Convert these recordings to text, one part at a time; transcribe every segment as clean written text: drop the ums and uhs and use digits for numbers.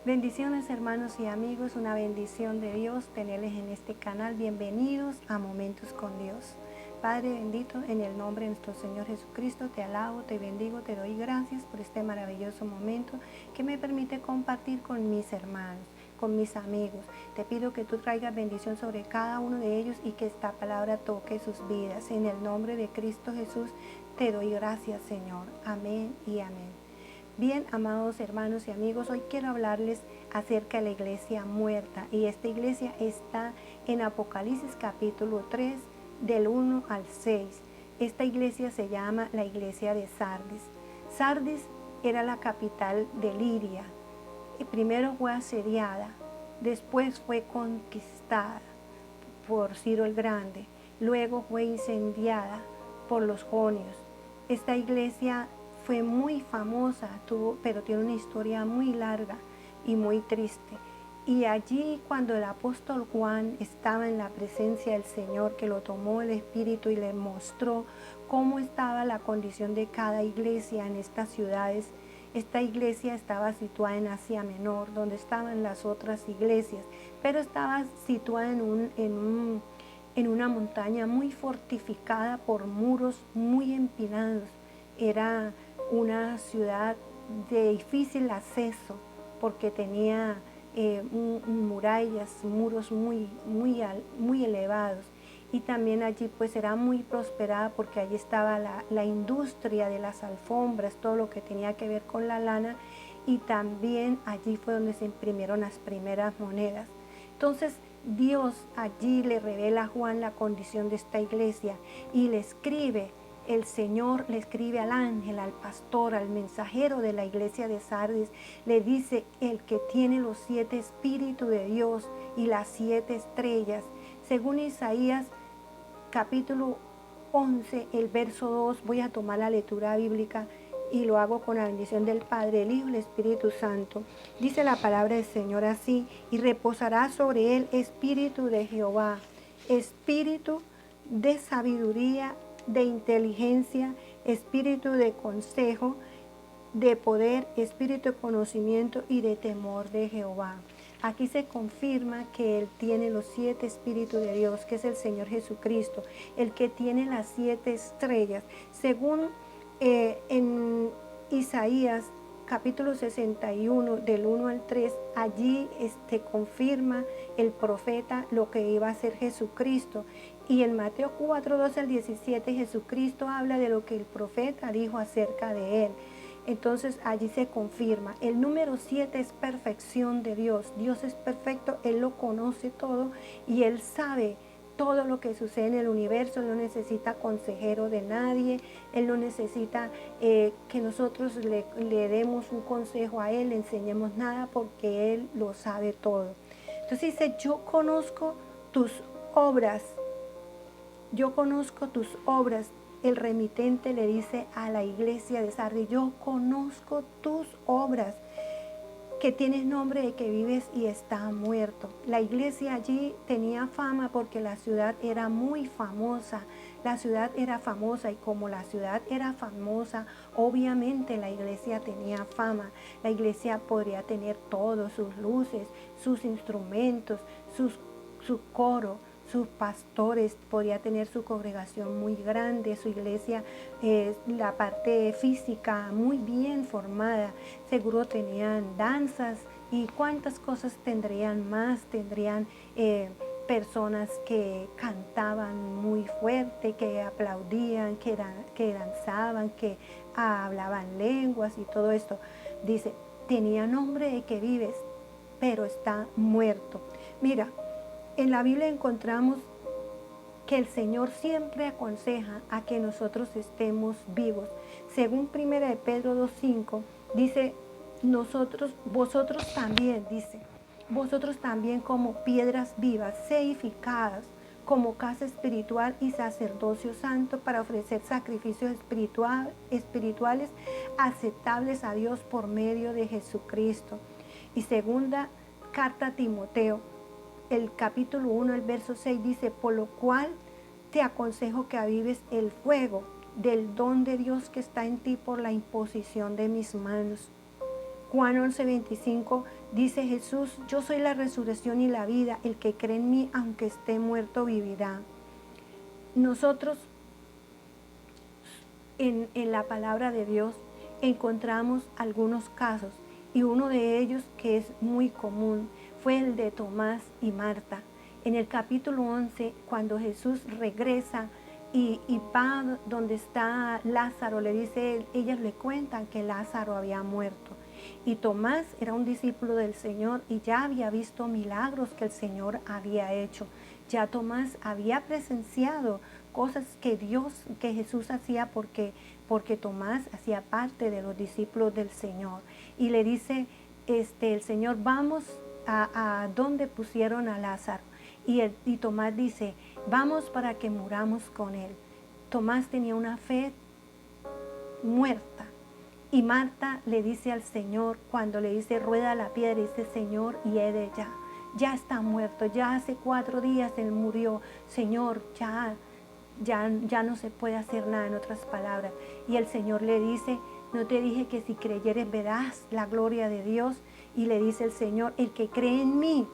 Bendiciones hermanos y amigos, una bendición de Dios tenerles en este canal. Bienvenidos a Momentos con Dios. Padre bendito, en el nombre de nuestro Señor Jesucristo, te alabo, te bendigo, te doy gracias por este maravilloso momento que me permite compartir con mis hermanos, con mis amigos. Te pido que tú traigas bendición sobre cada uno de ellos y que esta palabra toque sus vidas. En el nombre de Cristo Jesús, te doy gracias, Señor. Amén y amén. Bien, amados hermanos y amigos, hoy quiero hablarles acerca de la iglesia muerta, y esta iglesia está en Apocalipsis capítulo 3 del 1 al 6. Esta iglesia se llama la iglesia de Sardis. Sardis era la capital de Lidia, y primero fue asediada, después fue conquistada por Ciro el Grande, luego fue incendiada por los jonios. Esta iglesia fue muy famosa, pero tiene una historia muy larga y muy triste. Y allí, cuando el apóstol Juan estaba en la presencia del Señor, que lo tomó el Espíritu y le mostró cómo estaba la condición de cada iglesia en estas ciudades, esta iglesia estaba situada en Asia Menor, donde estaban las otras iglesias, pero estaba situada en una montaña muy fortificada por muros muy empinados. Era una ciudad de difícil acceso porque tenía murallas, muros muy elevados, y también allí pues era muy prosperada porque allí estaba la industria de las alfombras, todo lo que tenía que ver con la lana, y también allí fue donde se imprimieron las primeras monedas. Entonces Dios allí le revela a Juan la condición de esta iglesia y le escribe. El Señor le escribe al ángel, al pastor, al mensajero de la iglesia de Sardis, le dice: el que tiene los 7 espíritus de Dios y las 7 estrellas. Según Isaías capítulo 11, el verso 2, voy a tomar la lectura bíblica y lo hago con la bendición del Padre, el Hijo y el Espíritu Santo. Dice la palabra del Señor así: y reposará sobre él espíritu de Jehová, espíritu de sabiduría, de inteligencia, espíritu de consejo, de poder, espíritu de conocimiento y de temor de Jehová. Aquí se confirma que Él tiene los 7 espíritus de Dios, que es el Señor Jesucristo, el que tiene las 7 estrellas. Según en Isaías capítulo 61, del 1 al 3, allí confirma el profeta lo que iba a ser Jesucristo. Y en Mateo 4, 12 al 17, Jesucristo habla de lo que el profeta dijo acerca de Él. Entonces allí se confirma. El número 7 es perfección de Dios. Dios es perfecto, Él lo conoce todo y Él sabe todo lo que sucede en el universo. Él no necesita consejero de nadie, Él no necesita que nosotros le demos un consejo a Él, le enseñemos nada, porque Él lo sabe todo. Entonces dice: yo conozco tus obras, yo conozco tus obras. El remitente le dice a la iglesia de Sardis: yo conozco tus obras, que tienes nombre de que vives y está muerto. La iglesia allí tenía fama porque la ciudad era muy famosa. La ciudad era famosa, y como la ciudad era famosa, obviamente la iglesia tenía fama. La iglesia podría tener todos, sus luces, sus instrumentos, su coro, sus pastores, podría tener su congregación muy grande, su iglesia, la parte física muy bien formada, seguro tenían danzas y cuántas cosas tendrían más, tendrían personas que cantaban muy fuerte, que aplaudían, que danzaban, que hablaban lenguas y todo esto. Dice: tenía nombre de que vives, pero está muerto. Mira, en la Biblia encontramos que el Señor siempre aconseja a que nosotros estemos vivos. Según 1 de Pedro 2:5, dice: vosotros también como piedras vivas, edificadas como casa espiritual y sacerdocio santo, para ofrecer sacrificios espirituales aceptables a Dios por medio de Jesucristo. Y segunda carta a Timoteo, el capítulo 1, el verso 6, dice: por lo cual te aconsejo que avives el fuego del don de Dios que está en ti por la imposición de mis manos. Juan 11:25 dice Jesús, yo soy la resurrección y la vida, el que cree en mí, aunque esté muerto, vivirá. Nosotros en la palabra de Dios encontramos algunos casos y uno de ellos que es muy común fue el de Tomás y Marta. En el capítulo 11, cuando Jesús regresa y va donde está Lázaro, le dice, ellas le cuentan que Lázaro había muerto. Y Tomás era un discípulo del Señor y ya había visto milagros que el Señor había hecho. Ya Tomás había presenciado cosas que Jesús hacía porque Tomás hacía parte de los discípulos del Señor. Y le dice el Señor, vamos a donde pusieron a Lázaro. Y Tomás dice, vamos para que muramos con él. Tomás tenía una fe muerta. Y Marta le dice al Señor, cuando le dice, rueda la piedra, dice, Señor, hiede ya está muerto, ya hace 4 días él murió, Señor, ya no se puede hacer nada, en otras palabras. Y el Señor le dice, no te dije que si creyeres verás la gloria de Dios. Y le dice el Señor, el que cree en mí,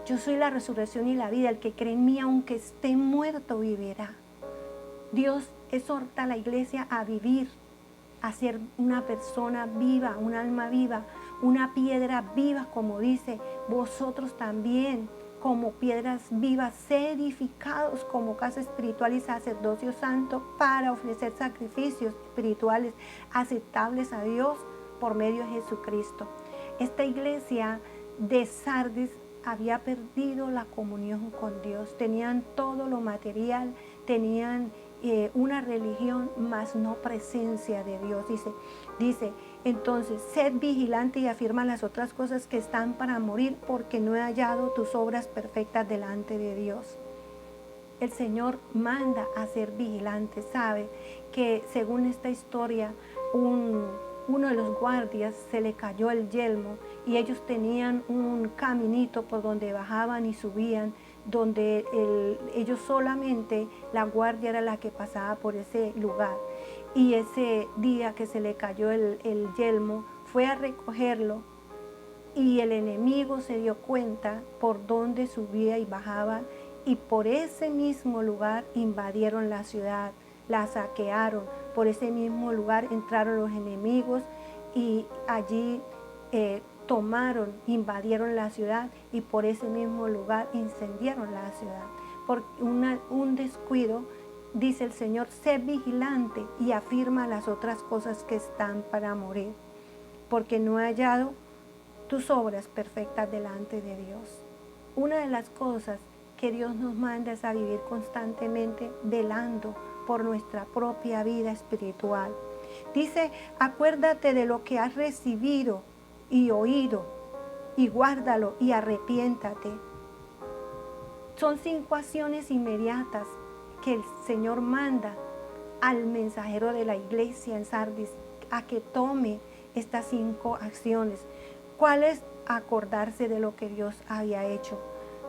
yo soy la resurrección y la vida, el que cree en mí, aunque esté muerto, vivirá. Dios exhorta a la iglesia a vivir, a ser una persona viva, un alma viva, una piedra viva, como dice, vosotros también, como piedras vivas, sed edificados como casa espiritual y sacerdocio santo para ofrecer sacrificios espirituales aceptables a Dios por medio de Jesucristo. Esta iglesia de Sardis había perdido la comunión con Dios, tenían todo lo material, tenían una religión, mas no presencia de Dios. Dice, entonces, sed vigilante y afirma las otras cosas que están para morir, porque no he hallado tus obras perfectas delante de Dios. El Señor manda a ser vigilante. Sabe que según esta historia, uno de los guardias se le cayó el yelmo y ellos tenían un caminito por donde bajaban y subían, donde ellos solamente, la guardia era la que pasaba por ese lugar. Y ese día que se le cayó el yelmo, fue a recogerlo y el enemigo se dio cuenta por dónde subía y bajaba, y por ese mismo lugar invadieron la ciudad, la saquearon. Por ese mismo lugar entraron los enemigos y allí invadieron la ciudad, y por ese mismo lugar incendiaron la ciudad. Por un descuido, dice el Señor, sé vigilante y afirma las otras cosas que están para morir, porque no he hallado tus obras perfectas delante de Dios. Una de las cosas que Dios nos manda es a vivir constantemente velando por nuestra propia vida espiritual. Dice, acuérdate de lo que has recibido y oído, y guárdalo y arrepiéntate. Son 5 acciones inmediatas que el Señor manda al mensajero de la iglesia en Sardis a que tome estas 5 acciones. ¿Cuál es? Acordarse de lo que Dios había hecho,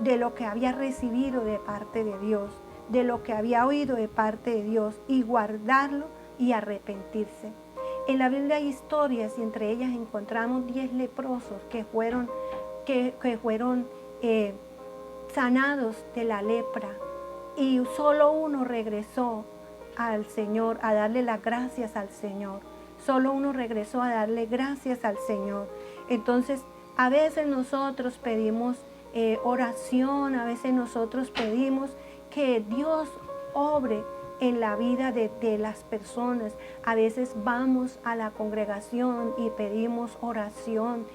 de lo que había recibido de parte de Dios, de lo que había oído de parte de Dios, y guardarlo y arrepentirse. En la Biblia hay historias y entre ellas encontramos 10 leprosos que fueron sanados de la lepra, y solo uno regresó al Señor a darle las gracias al Señor. Solo uno regresó a darle gracias al Señor. Entonces, a veces nosotros pedimos oración, a veces nosotros pedimos que Dios obre en la vida de las personas. A veces vamos a la congregación y pedimos oración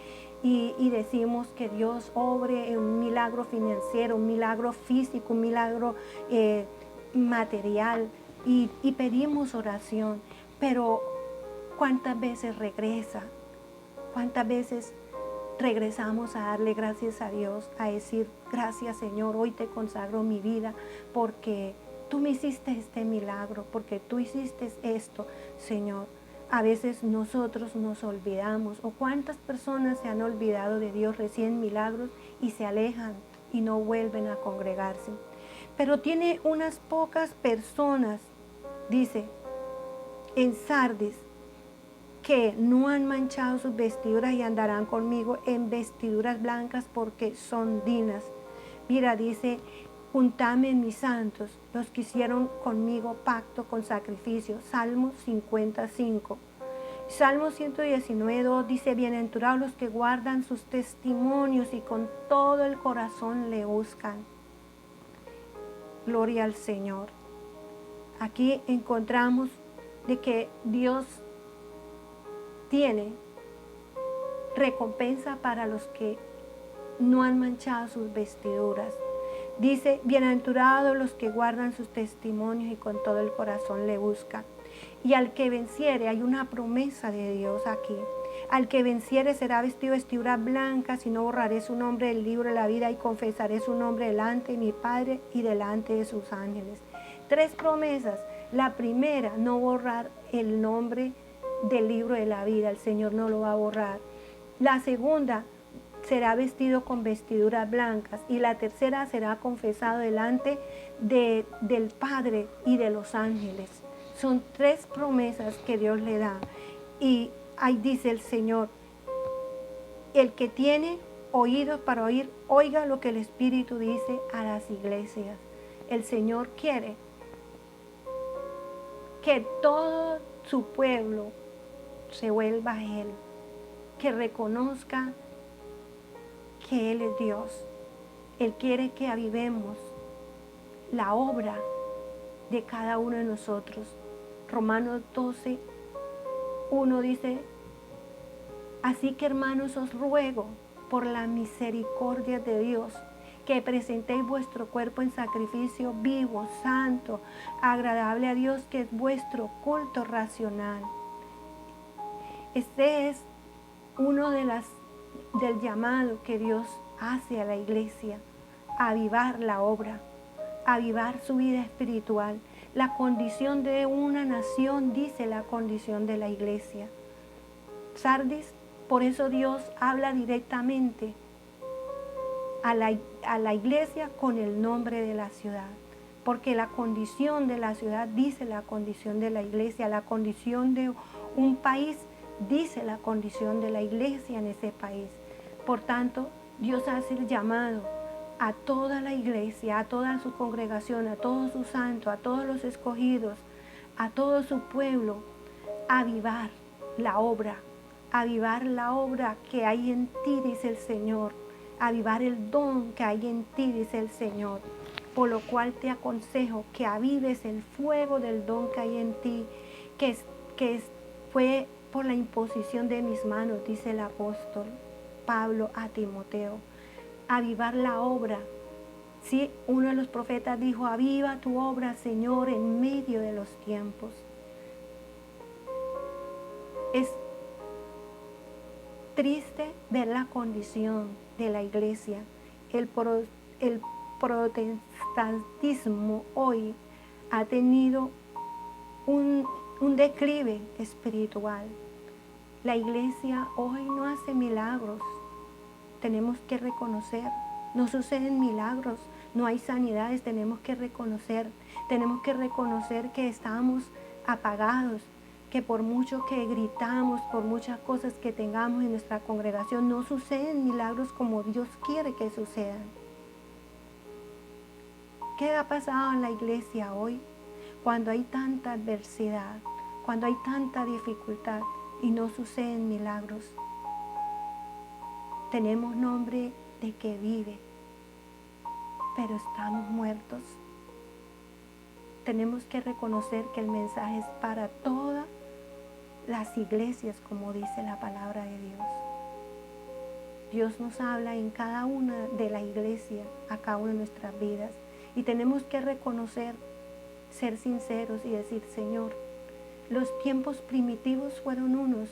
y decimos que Dios obre en un milagro financiero, un milagro físico, un milagro material, y pedimos oración. Pero ¿cuántas veces regresa? ¿Cuántas veces regresamos a darle gracias a Dios, a decir, gracias Señor, hoy te consagro mi vida porque tú me hiciste este milagro, porque tú hiciste esto, Señor? A veces nosotros nos olvidamos, o cuántas personas se han olvidado de Dios, reciben milagros y se alejan y no vuelven a congregarse. Pero tiene unas pocas personas, dice, en Sardis, que no han manchado sus vestiduras y andarán conmigo en vestiduras blancas porque son dignas. Mira, dice, juntame en mis santos, los que hicieron conmigo pacto con sacrificio. Salmo 55. Salmo 119:2 dice, bienaventurados los que guardan sus testimonios y con todo el corazón le buscan. Gloria al Señor. Aquí encontramos de que Dios tiene recompensa para los que no han manchado sus vestiduras. Dice, bienaventurados los que guardan sus testimonios y con todo el corazón le buscan. Y al que venciere, hay una promesa de Dios aquí. Al que venciere será vestido de vestiduras blancas y no borraré su nombre del libro de la vida y confesaré su nombre delante de mi Padre y delante de sus ángeles. 3 promesas. La primera, no borrar el nombre del libro de la vida. El Señor no lo va a borrar. La segunda, será vestido con vestiduras blancas. Y la tercera, será confesado delante del Padre y de los ángeles. Son 3 promesas que Dios le da. Y ahí dice el Señor, el que tiene oídos para oír, oiga lo que el Espíritu dice a las iglesias. El Señor quiere que todo su pueblo se vuelva a Él, que reconozca que Él es Dios. Él quiere que avivemos la obra de cada uno de nosotros. Romanos 12:1 dice, así que hermanos os ruego por la misericordia de Dios que presentéis vuestro cuerpo en sacrificio vivo, santo, agradable a Dios, que es vuestro culto racional. Este es uno del llamado que Dios hace a la iglesia, a avivar la obra, a avivar su vida espiritual. La condición de una nación dice la condición de la iglesia. Sardis, por eso Dios habla directamente a la iglesia con el nombre de la ciudad, porque la condición de la ciudad dice la condición de la iglesia, la condición de un país dice la condición de la iglesia en ese país. Por tanto, Dios hace el llamado a toda la iglesia, a toda su congregación, a todos sus santos, a todos los escogidos, a todo su pueblo, a avivar la obra que hay en ti, dice el Señor, avivar el don que hay en ti, dice el Señor. Por lo cual te aconsejo que avives el fuego del don que hay en ti, que fue por la imposición de mis manos, dice el apóstol Pablo a Timoteo. Avivar la obra. Sí, uno de los profetas dijo, aviva tu obra, Señor, en medio de los tiempos. Es triste ver la condición de la iglesia. El protestantismo hoy ha tenido un declive espiritual. La iglesia hoy no hace milagros. Tenemos que reconocer, no suceden milagros, no hay sanidades, tenemos que reconocer que estamos apagados, que por mucho que gritamos, por muchas cosas que tengamos en nuestra congregación, no suceden milagros como Dios quiere que sucedan. ¿Qué ha pasado en la iglesia hoy? Cuando hay tanta adversidad, cuando hay tanta dificultad y no suceden milagros. Tenemos nombre de que vive, pero estamos muertos. Tenemos que reconocer que el mensaje es para todas las iglesias, como dice la palabra de Dios. Dios nos habla en cada una de la iglesia, a cada una de nuestras vidas. Y tenemos que reconocer, ser sinceros y decir, Señor, los tiempos primitivos fueron unos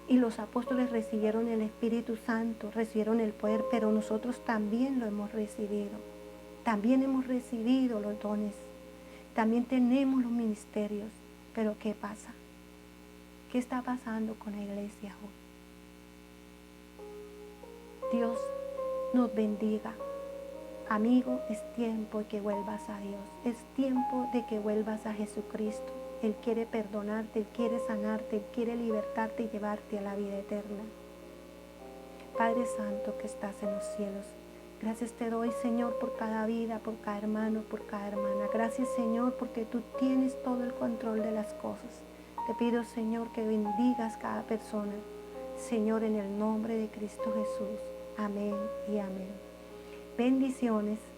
y los apóstoles recibieron el Espíritu Santo, recibieron el poder, pero nosotros también lo hemos recibido. También hemos recibido los dones, también tenemos los ministerios. Pero ¿qué pasa? ¿Qué está pasando con la iglesia hoy? Dios nos bendiga. Amigo, es tiempo de que vuelvas a Dios. Es tiempo de que vuelvas a Jesucristo. Él quiere perdonarte, Él quiere sanarte, Él quiere libertarte y llevarte a la vida eterna. Padre Santo que estás en los cielos, gracias te doy, Señor, por cada vida, por cada hermano, por cada hermana. Gracias, Señor, porque tú tienes todo el control de las cosas. Te pido, Señor, que bendigas cada persona. Señor, en el nombre de Cristo Jesús. Amén y amén. Bendiciones.